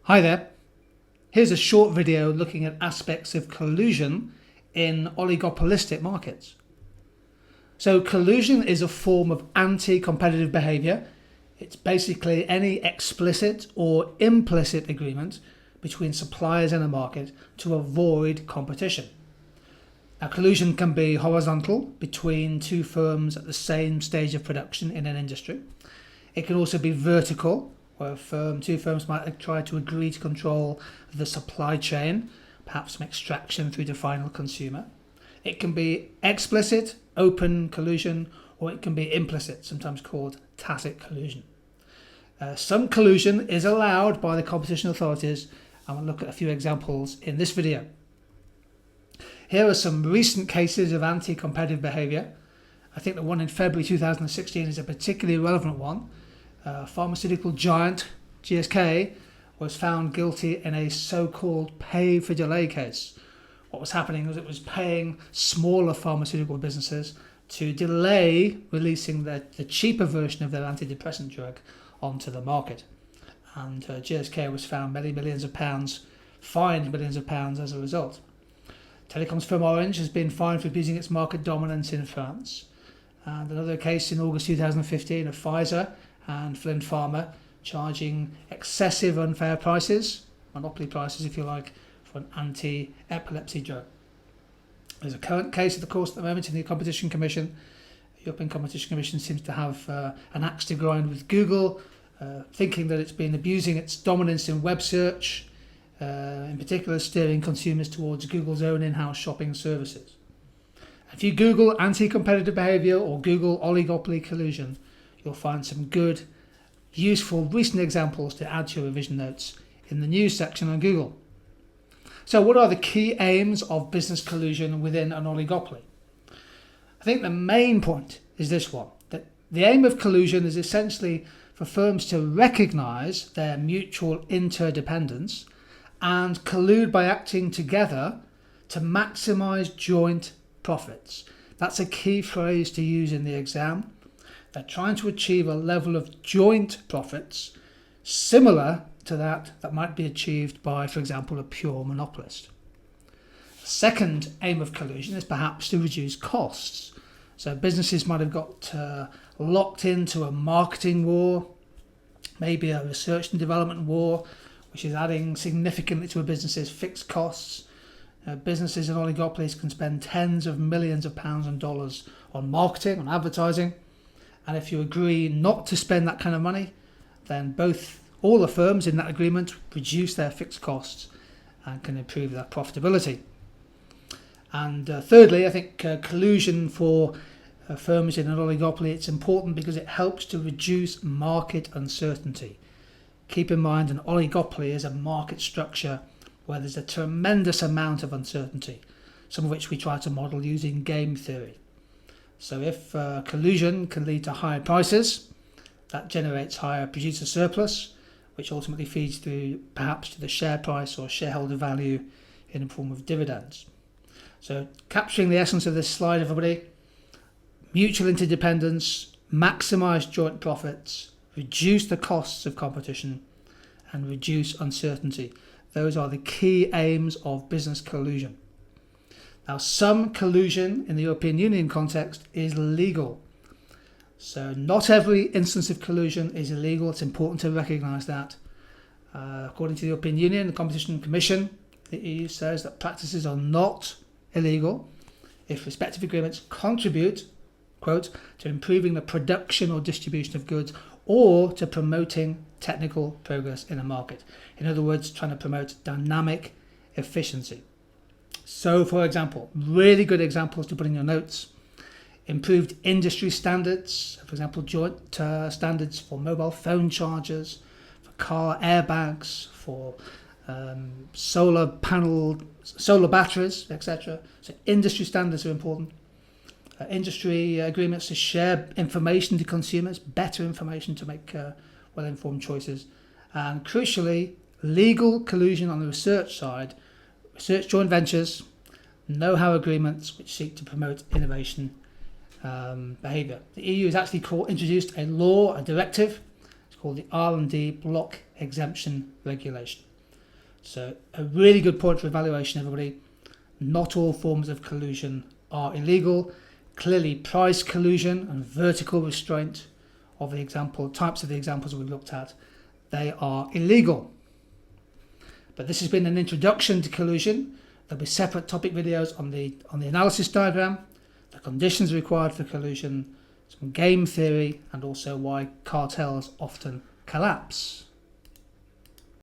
Hi there. Here's a short video looking at aspects of collusion in oligopolistic markets. So collusion is a form of anti-competitive behaviour. It's basically any explicit or implicit agreement between suppliers in a market to avoid competition. Now, collusion can be horizontal between two firms at the same stage of production in an industry. It can also be vertical, where two firms might try to agree to control the supply chain, perhaps from extraction through to final consumer. It can be explicit, open collusion, or it can be implicit, sometimes called tacit collusion. Some collusion is allowed by the competition authorities, and we'll look at a few examples in this video. Here are some recent cases of anti-competitive behaviour. I think the one in February 2016 is a particularly relevant one. Pharmaceutical giant GSK was found guilty in a so-called pay for delay case. What was happening was it was paying smaller pharmaceutical businesses to delay releasing the cheaper version of their antidepressant drug onto the market. And GSK was found fined millions of pounds as a result. Telecoms firm Orange has been fined for abusing its market dominance in France. And another case in August 2015 of Pfizer and Flynn Pharma charging excessive unfair prices, monopoly prices if you like, for an anti-epilepsy drug. There's a current case, of course, at the moment in the Competition Commission. The European Competition Commission seems to have an axe to grind with Google, thinking that it's been abusing its dominance in web search, in particular steering consumers towards Google's own in-house shopping services. If you Google anti-competitive behaviour or Google oligopoly collusion, you'll find some good, useful recent examples to add to your revision notes in the news section on Google. So what are the key aims of business collusion within an oligopoly? I think the main point is this one, that the aim of collusion is essentially for firms to recognise their mutual interdependence and collude by acting together to maximise joint profits. That's a key phrase to use in the exam. They're trying to achieve a level of joint profits similar to that might be achieved by, for example, a pure monopolist. The second aim of collusion is perhaps to reduce costs. So businesses might have got locked into a marketing war, maybe a research and development war, which is adding significantly to a business's fixed costs. Businesses and oligopolies can spend tens of millions of pounds and dollars on marketing, on advertising. And if you agree not to spend that kind of money, then all the firms in that agreement reduce their fixed costs and can improve their profitability. And thirdly, I think collusion for firms in an oligopoly, it's important because it helps to reduce market uncertainty. Keep in mind, an oligopoly is a market structure where there's a tremendous amount of uncertainty, some of which we try to model using game theory. So if collusion can lead to higher prices, that generates higher producer surplus, which ultimately feeds through perhaps to the share price or shareholder value in the form of dividends. So capturing the essence of this slide, everybody: mutual interdependence, maximise joint profits, reduce the costs of competition, and reduce uncertainty. Those are the key aims of business collusion. Now, some collusion in the European Union context is legal. So not every instance of collusion is illegal. It's important to recognise that. According to the European Union, the Competition Commission, the EU says that practices are not illegal if respective agreements contribute, quote, to improving the production or distribution of goods or to promoting technical progress in a market. In other words, trying to promote dynamic efficiency. So, for example, really good examples to put in your notes: improved industry standards, for example, joint standards for mobile phone chargers, for car airbags, for solar batteries, etc. So industry standards are important. Industry agreements to share information to consumers, better information to make well-informed choices. And crucially, legal collusion on the research side, research joint ventures, know-how agreements which seek to promote innovation behaviour. The EU has actually introduced a directive. It's called the R&D Block Exemption Regulation. So a really good point for evaluation, everybody. Not all forms of collusion are illegal. Clearly price collusion and vertical restraint of the types of the examples we looked at, they are illegal. But this has been an introduction to collusion. There'll be separate topic videos on the analysis diagram, the conditions required for collusion, some game theory, and also why cartels often collapse.